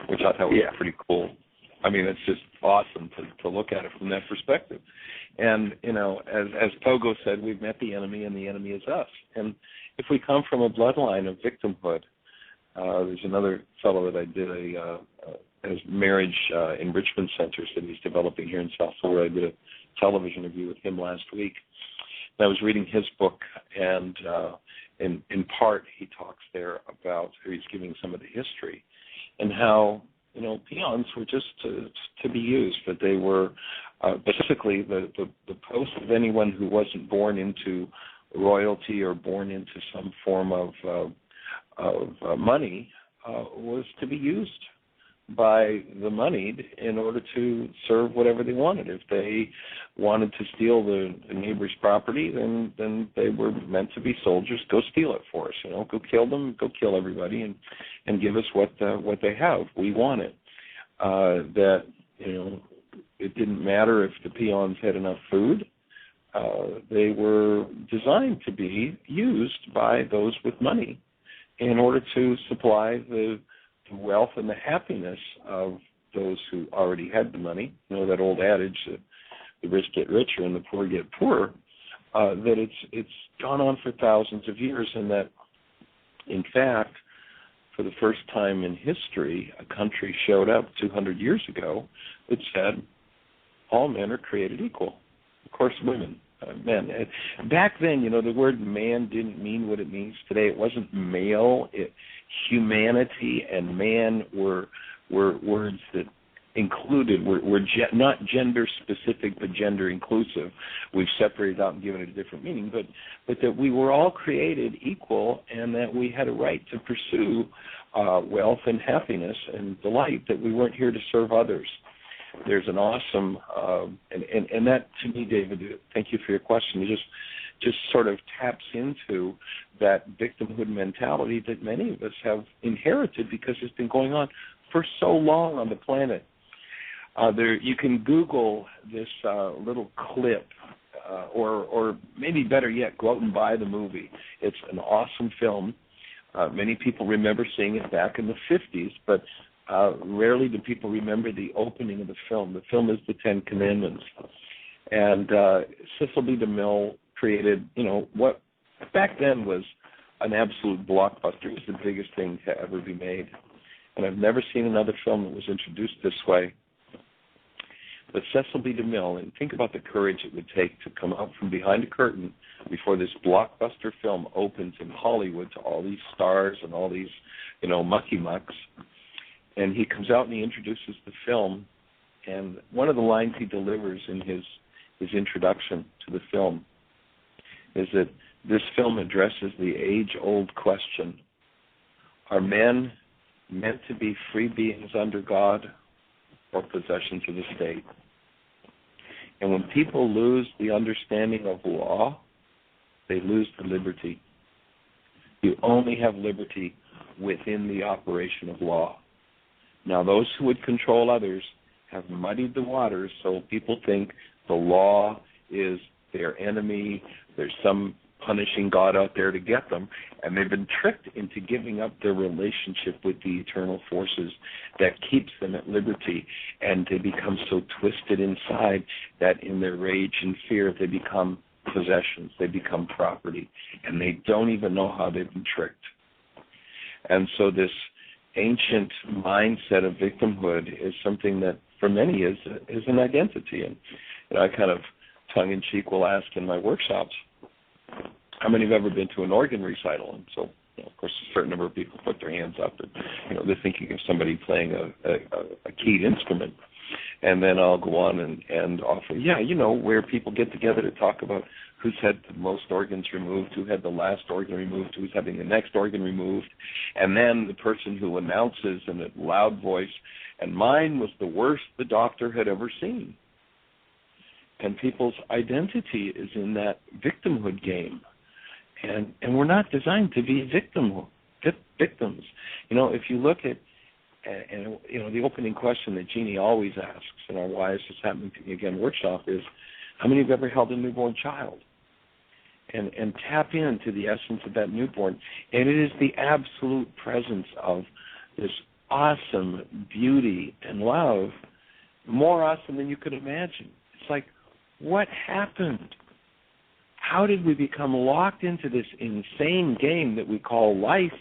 S2: which I thought was pretty cool. It's just awesome to look at it from that perspective. And, as Pogo said, we've met the enemy, and the enemy is us. And if we come from a bloodline of victimhood, there's another fellow that I did his marriage enrichment centers that he's developing here in South Florida. I did a television interview with him last week. And I was reading his book, and in part he talks there about, or he's giving some of the history, and how peons were just to be used, but they were basically the post of anyone who wasn't born into royalty or born into some form of money was to be used by the moneyed in order to serve whatever they wanted. If they wanted to steal the neighbor's property, then they were meant to be soldiers. Go steal it for us, go kill them, go kill everybody, and give us what they have. We want it. It didn't matter if the peons had enough food. They were designed to be used by those with money in order to supply the wealth and the happiness of those who already had the money. That old adage that the rich get richer and the poor get poorer, that it's gone on for thousands of years, and that, in fact, for the first time in history, a country showed up 200 years ago that said all men are created equal. Of course, women. Men. Back then, the word man didn't mean what it means today. It wasn't male. Humanity and man were words that included, were not gender specific, but gender inclusive. We've separated out and given it a different meaning, but that we were all created equal, and that we had a right to pursue wealth and happiness and delight, that we weren't here to serve others. There's an awesome, and that, to me, David, thank you for your question. It just sort of taps into that victimhood mentality that many of us have inherited because it's been going on for so long on the planet. You can Google this little clip, or maybe better yet, go out and buy the movie. It's an awesome film. Many people remember seeing it back in the 50s, but rarely do people remember the opening of the film. The film is the Ten Commandments. And Cecil B. DeMille created, what back then was an absolute blockbuster. It was the biggest thing to ever be made. And I've never seen another film that was introduced this way. But Cecil B. DeMille, and think about the courage it would take to come out from behind a curtain before this blockbuster film opens in Hollywood to all these stars and all these, mucky-mucks. And he comes out and he introduces the film, and one of the lines he delivers in his introduction to the film is that this film addresses the age-old question: are men meant to be free beings under God or possessions of the state? And when people lose the understanding of law, they lose the liberty. You only have liberty within the operation of law. Now, those who would control others have muddied the waters, so people think the law is their enemy. There's some punishing God out there to get them, and they've been tricked into giving up their relationship with the eternal forces that keeps them at liberty, and they become so twisted inside that in their rage and fear they become possessions, they become property, and they don't even know how they've been tricked. And so this ancient mindset of victimhood is something that for many is an identity. And I kind of tongue-in-cheek will ask in my workshops, how many have ever been to an organ recital? And so, of course, a certain number of people put their hands up, and they're thinking of somebody playing a keyed instrument. And then I'll go on and offer, where people get together to talk about who's had the most organs removed, who had the last organ removed, who's having the next organ removed, and then the person who announces in a loud voice, and mine was the worst the doctor had ever seen. And people's identity is in that victimhood game. And we're not designed to be victims. If you look at, the opening question that Jeannie always asks in our Why Is This Happening to Me Again workshop is, how many have ever held a newborn child? And tap into the essence of that newborn. And it is the absolute presence of this awesome beauty and love, more awesome than you could imagine. It's like, what happened? How did we become locked into this insane game that we call life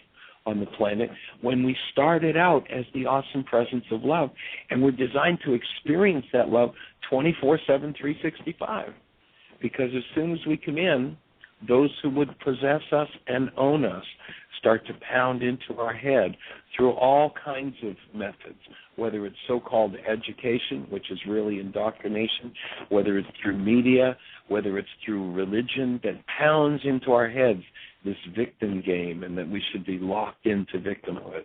S2: on the planet when we started out as the awesome presence of love, and we're designed to experience that love 24/7, 365? Because as soon as we come in, those who would possess us and own us start to pound into our head through all kinds of methods, whether it's so-called education, which is really indoctrination, whether it's through media, whether it's through religion, that pounds into our heads this victim game and that we should be locked into victimhood.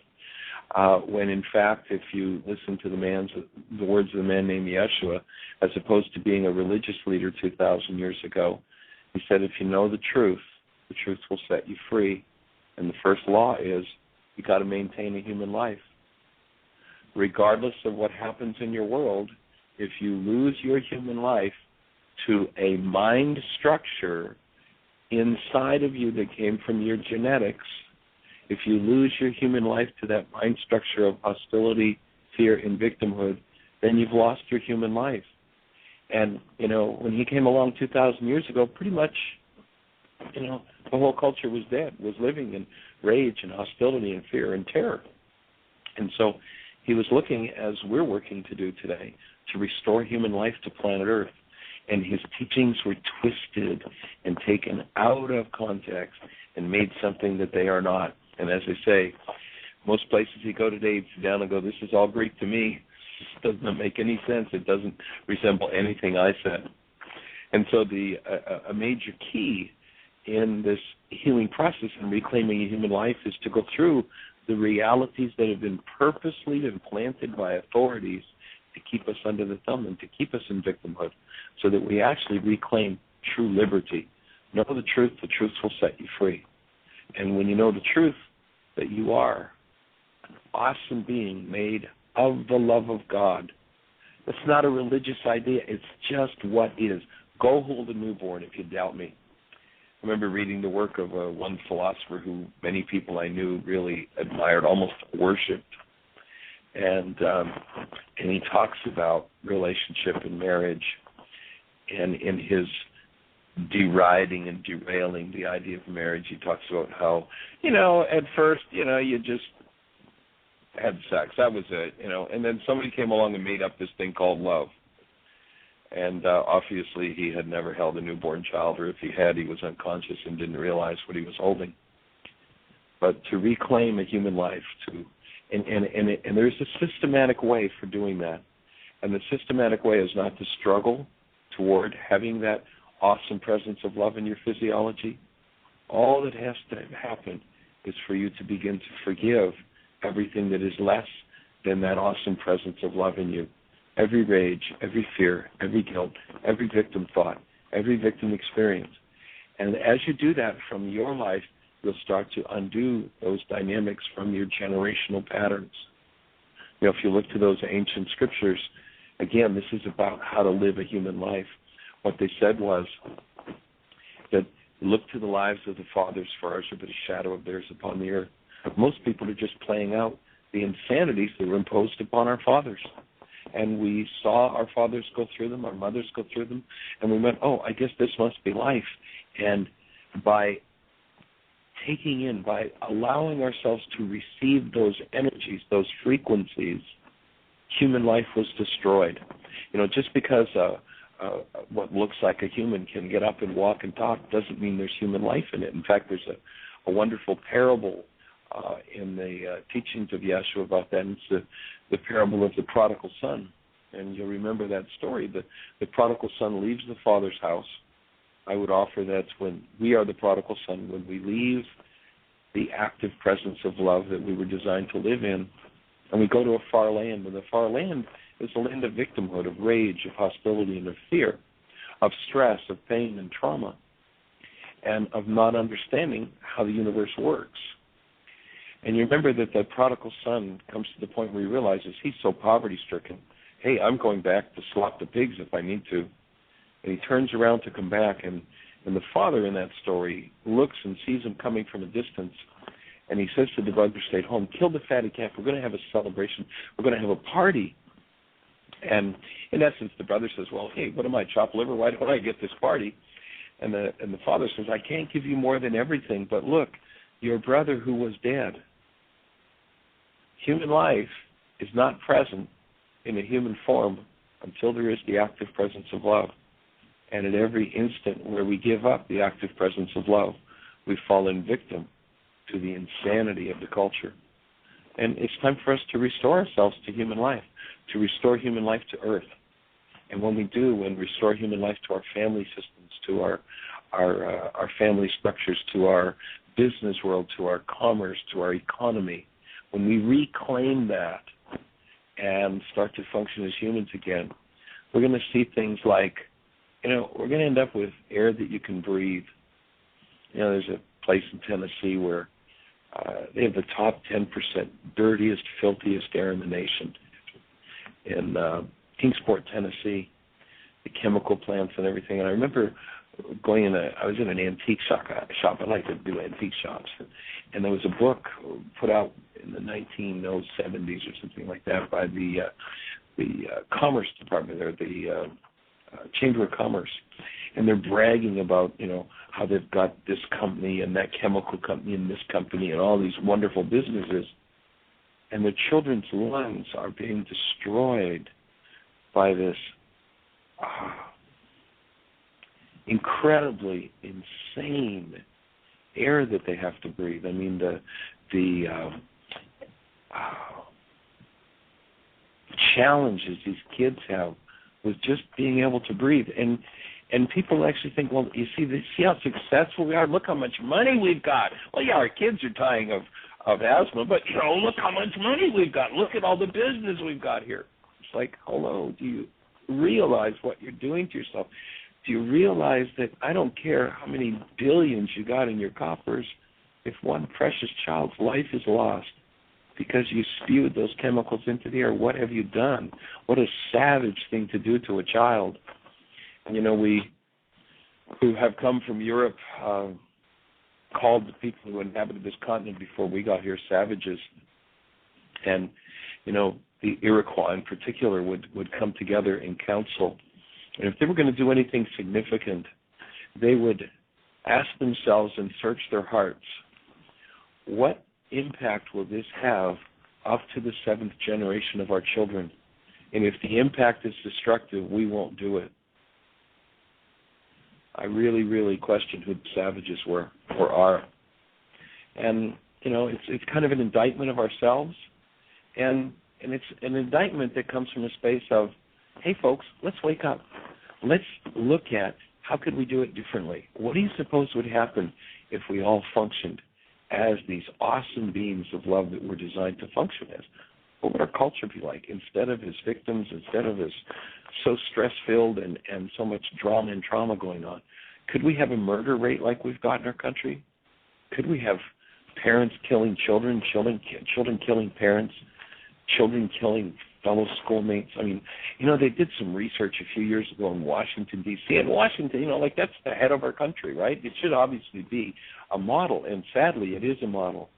S2: When in fact, if you listen to the words of the man named Yeshua, as opposed to being a religious leader 2,000 years ago, he said, if you know the truth will set you free. And the first law is you got to maintain a human life. Regardless of what happens in your world, if you lose your human life to a mind structure inside of you that came from your genetics, if you lose your human life to that mind structure of hostility, fear, and victimhood, then you've lost your human life. And, when he came along 2,000 years ago, pretty much, the whole culture was dead, was living in rage and hostility and fear and terror. And so he was looking, as we're working to do today, to restore human life to planet Earth. And his teachings were twisted and taken out of context and made something that they are not. And as I say, most places you go today, you sit down and go, this is all Greek to me. This doesn't make any sense. It doesn't resemble anything I said. And so a major key in this healing process and reclaiming a human life is to go through the realities that have been purposely implanted by authorities to keep us under the thumb and to keep us in victimhood so that we actually reclaim true liberty. Know the truth will set you free. And when you know the truth, that you are an awesome being made of the love of God. It's not a religious idea. It's just what is. Go hold a newborn if you doubt me. I remember reading the work of one philosopher who many people I knew really admired, almost worshipped. And he talks about relationship and marriage. And in his deriding and derailing the idea of marriage, he talks about how, at first, you just had sex. That was it, and then somebody came along and made up this thing called love. And obviously he had never held a newborn child, or if he had, he was unconscious and didn't realize what he was holding. But to reclaim a human life, and there's a systematic way for doing that. And the systematic way is not to struggle toward having that awesome presence of love in your physiology. All that has to happen is for you to begin to forgive everything that is less than that awesome presence of love in you. Every rage, every fear, every guilt, every victim thought, every victim experience. And as you do that from your life, you'll start to undo those dynamics from your generational patterns. If you look to those ancient scriptures, again, this is about how to live a human life. What they said was that look to the lives of the fathers, for ours are but a shadow of theirs upon the earth. Most people are just playing out the insanities that were imposed upon our fathers. And we saw our fathers go through them, our mothers go through them, and we went, I guess this must be life. And by allowing ourselves to receive those energies, those frequencies, human life was destroyed. Just because what looks like a human can get up and walk and talk doesn't mean there's human life in it. In fact, there's a wonderful parable in the teachings of Yeshua about that. And it's the parable of the prodigal son. And you'll remember that story. The prodigal son leaves the father's house. I would offer that's when we are the prodigal son, when we leave the active presence of love that we were designed to live in, and we go to a far land. And the far land is a land of victimhood, of rage, of hostility, and of fear, of stress, of pain and trauma, and of not understanding how the universe works. And you remember that the prodigal son comes to the point where he realizes he's so poverty-stricken. Hey, I'm going back to slop the pigs if I need to. And he turns around to come back, and the father in that story looks and sees him coming from a distance, and he says to the brother, stay at home, kill the fatted calf. We're going to have a celebration. We're going to have a party. And in essence, the brother says, well, hey, what am I, chopped liver? Why don't I get this party? And the father says, I can't give you more than everything, but look, your brother who was dead. Human life is not present in a human form until there is the active presence of love. And at every instant where we give up the active presence of love, we've fallen victim to the insanity of the culture. And it's time for us to restore ourselves to human life, to restore human life to earth. And when we do, when we restore human life to our family systems, to our family structures, to our business world, to our commerce, to our economy, when we reclaim that and start to function as humans again, we're going to see things like, we're going to end up with air that you can breathe. There's a place in Tennessee where they have the top 10% dirtiest, filthiest air in the nation. In Kingsport, Tennessee, the chemical plants and everything. And I remember I was in an antique shop. I like to do antique shops. And there was a book put out in the 1970s or something like that by the Commerce Department there, the Chamber of Commerce. And they're bragging about, how they've got this company and that chemical company and this company and all these wonderful businesses. And the children's lungs are being destroyed by this incredibly insane air that they have to breathe. I mean, the challenges these kids have with just being able to breathe. And people actually think, well, you see how successful we are? Look how much money we've got. Well, yeah, our kids are dying of asthma, but, look how much money we've got. Look at all the business we've got here. It's like, hello, do you realize what you're doing to yourself? Do you realize that I don't care how many billions you got in your coffers, if one precious child's life is lost because you spewed those chemicals into the air, what have you done? What a savage thing to do to a child. And, we who have come from Europe called the people who inhabited this continent before we got here savages. And, the Iroquois in particular would come together in council. And if they were going to do anything significant, they would ask themselves and search their hearts, what impact will this have up to the 7th generation of our children? And if the impact is destructive, we won't do it. I really, really question who the savages were or are. And, it's kind of an indictment of ourselves. And it's an indictment that comes from a space of, hey, folks, let's wake up. Let's look at how could we do it differently. What do you suppose would happen if we all functioned as these awesome beings of love that we're designed to function as? What would our culture be like instead of as victims, instead of as so stress-filled and so much drama and trauma going on? Could we have a murder rate like we've got in our country? Could we have parents killing children, children killing parents, children killing fellow schoolmates? I mean, they did some research a few years ago in Washington, D.C. And Washington, that's the head of our country, right? It should obviously be a model, and sadly it is a model.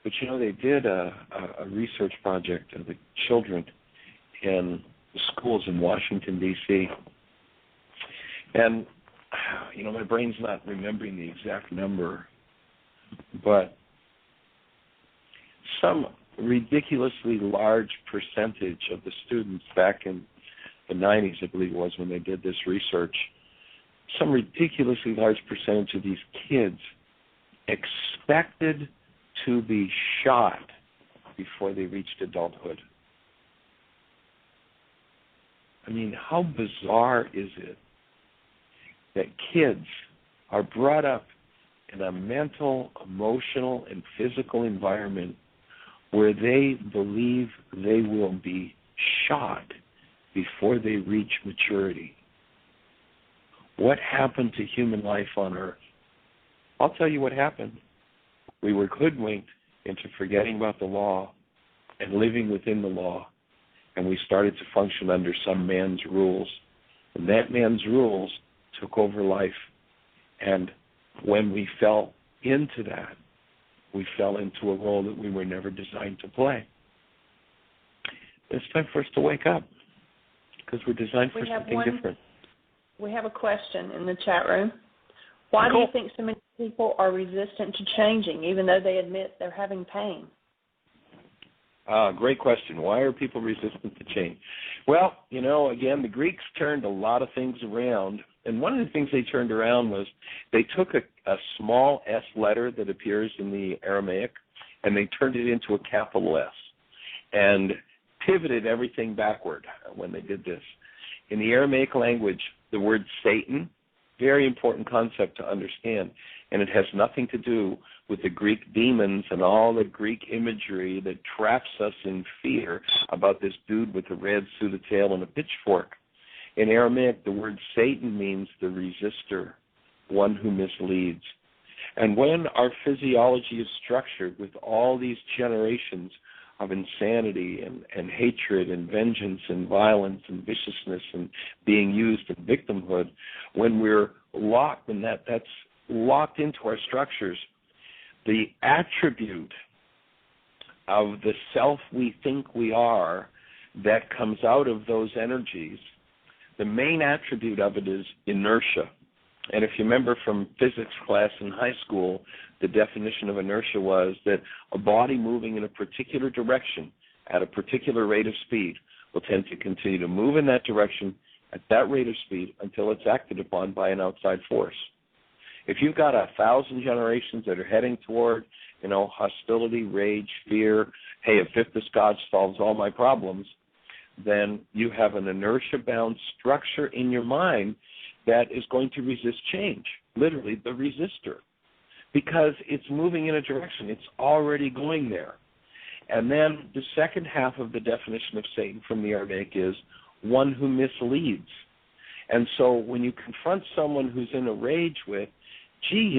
S2: But, they did a research project of the children in the schools in Washington, D.C. And, my brain's not remembering the exact number, but some ridiculously large percentage of the students back in the 90s, I believe it was, when they did this research, some ridiculously large percentage of these kids expected to be shot before they reached adulthood. I mean, how bizarre is it that kids are brought up in a mental, emotional, and physical environment where they believe they will be shot before they reach maturity? What happened to human life on Earth? I'll tell you what happened. We were hoodwinked into forgetting about the law and living within the law, and we started to function under some man's rules. And that man's rules took over life. And when we fell into that, we fell into a role that we were never designed to play. It's time for us to wake up, because we're designed for something different.
S3: We have a question in the chat room. Why do you think so many people are resistant to changing, even though they admit they're having pain?
S2: Great question. Why are people resistant to change? Well, again, the Greeks turned a lot of things around, And one of the things they turned around was they took a small S letter that appears in the Aramaic, and they turned it into a capital S and pivoted everything backward when they did this. In the Aramaic language, the word Satan, very important concept to understand, and it has nothing to do with the Greek demons and all the Greek imagery that traps us in fear about this dude with a red suit, a tail, and a pitchfork. In Aramaic, the word Satan means the resistor, one who misleads. And when our physiology is structured with all these generations of insanity and hatred and vengeance and violence and viciousness and being used in victimhood, when we're locked, when that's locked into our structures, the attribute of the self we think we are that comes out of those energies, the main attribute of it is inertia. And if you remember from physics class in high school, the definition of inertia was that a body moving in a particular direction at a particular rate of speed will tend to continue to move in that direction at that rate of speed until it's acted upon by an outside force. If you've got 1,000 generations that are heading toward, hostility, rage, fear, hey, if this God solves all my problems, then you have an inertia-bound structure in your mind that is going to resist change, literally the resistor, because it's moving in a direction. It's already going there. And then the second half of the definition of Satan from the Aramaic is one who misleads. And so when you confront someone who's in a rage with, gee,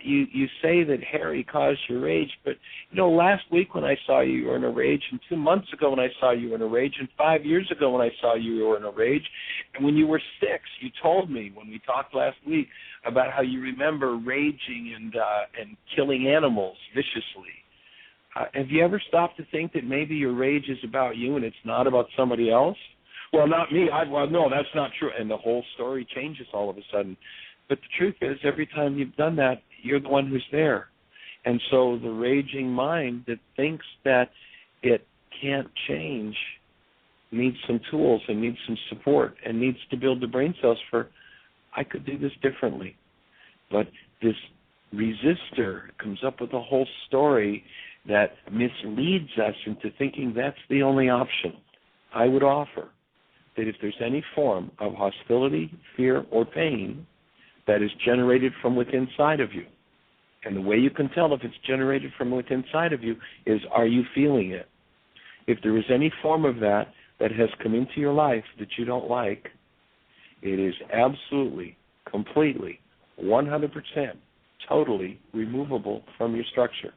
S2: you say that Harry caused your rage, but, last week when I saw you were in a rage, and 2 months ago when I saw you were in a rage, and 5 years ago when I saw you were in a rage, and when you were 6, you told me when we talked last week about how you remember raging and killing animals viciously. Have you ever stopped to think that maybe your rage is about you and it's not about somebody else? Well, not me. No, that's not true. And the whole story changes all of a sudden. But the truth is, every time you've done that, you're the one who's there. And so the raging mind that thinks that it can't change needs some tools and needs some support and needs to build the brain cells for, I could do this differently. But this resistor comes up with a whole story that misleads us into thinking that's the only option. I would offer that if there's any form of hostility, fear, or pain that is generated from within inside of you, and the way you can tell if it's generated from within inside of you is, are you feeling it? If there is any form of that has come into your life that you don't like, it is absolutely, completely, 100%, totally removable from your structure.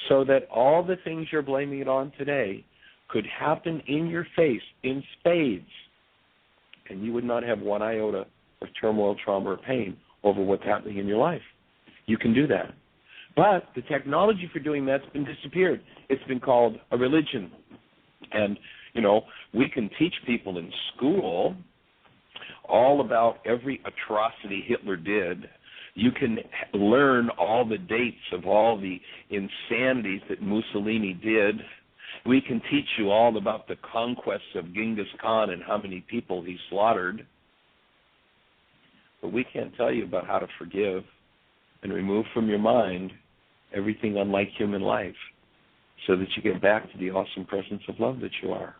S2: So that all the things you're blaming it on today could happen in your face in spades, and you would not have one iota of turmoil, trauma, or pain over what's happening in your life. You can do that. But the technology for doing that's been disappeared. It's been called a religion. And, we can teach people in school all about every atrocity Hitler did. You can learn all the dates of all the insanities that Mussolini did. We can teach you all about the conquests of Genghis Khan and how many people he slaughtered. But we can't tell you about how to forgive and remove from your mind everything unlike human life so that you get back to the awesome presence of love that you are.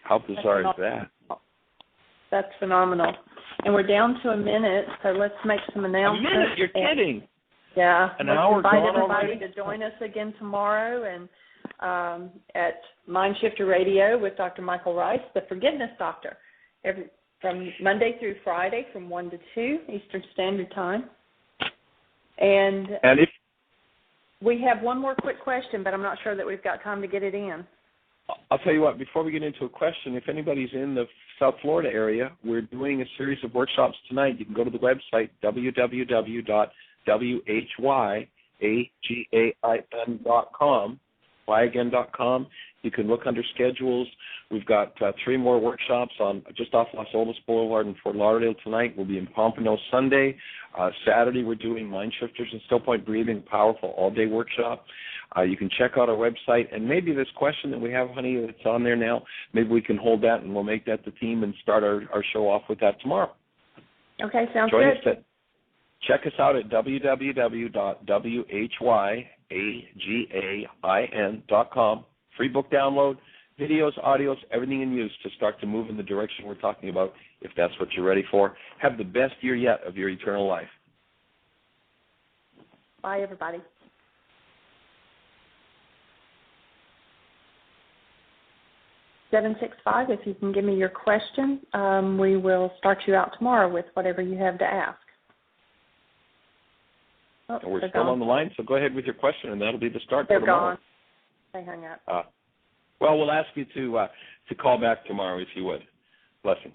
S2: How bizarre is that?
S3: That's phenomenal. And we're down to a minute, so let's make some announcements.
S2: A minute? You're kidding.
S3: Yeah.
S2: An hour gone
S3: invite everybody
S2: already?
S3: to join us again tomorrow and at MindShifter Radio with Dr. Michael Ryce, the Forgiveness Doctor, from Monday through Friday from 1 to 2 Eastern Standard Time. And
S2: if
S3: we have one more quick question, but I'm not sure that we've got time to get it in.
S2: I'll tell you what, before we get into a question, if anybody's in the South Florida area, we're doing a series of workshops tonight. You can go to the website, www.whyagain.com, tryagain.com. You can look under schedules. We've got 3 more workshops on just off Los Olmos Boulevard in Fort Lauderdale tonight. We'll be in Pompano Sunday. Saturday we're doing MindShifters and Still Point Breathing, powerful all-day workshop. You can check out our website, and maybe this question that we have, honey, that's on there now, maybe we can hold that and we'll make that the theme and start our show off with that tomorrow.
S3: Okay, sounds
S2: Join
S3: good.
S2: us check us out at www.whyagain.com. Free book download, videos, audios, everything in use to start to move in the direction we're talking about, if that's what you're ready for. Have the best year yet of your eternal life.
S3: Bye, everybody. (765), if you can give me your question, we will start you out tomorrow with whatever you have to ask. Oh,
S2: we're still
S3: gone.
S2: on the line, so go ahead with your question, and that'll be the start
S3: They're
S2: for tomorrow.
S3: gone. They hung up.
S2: Well, we'll ask you to call back tomorrow if you would. Blessings.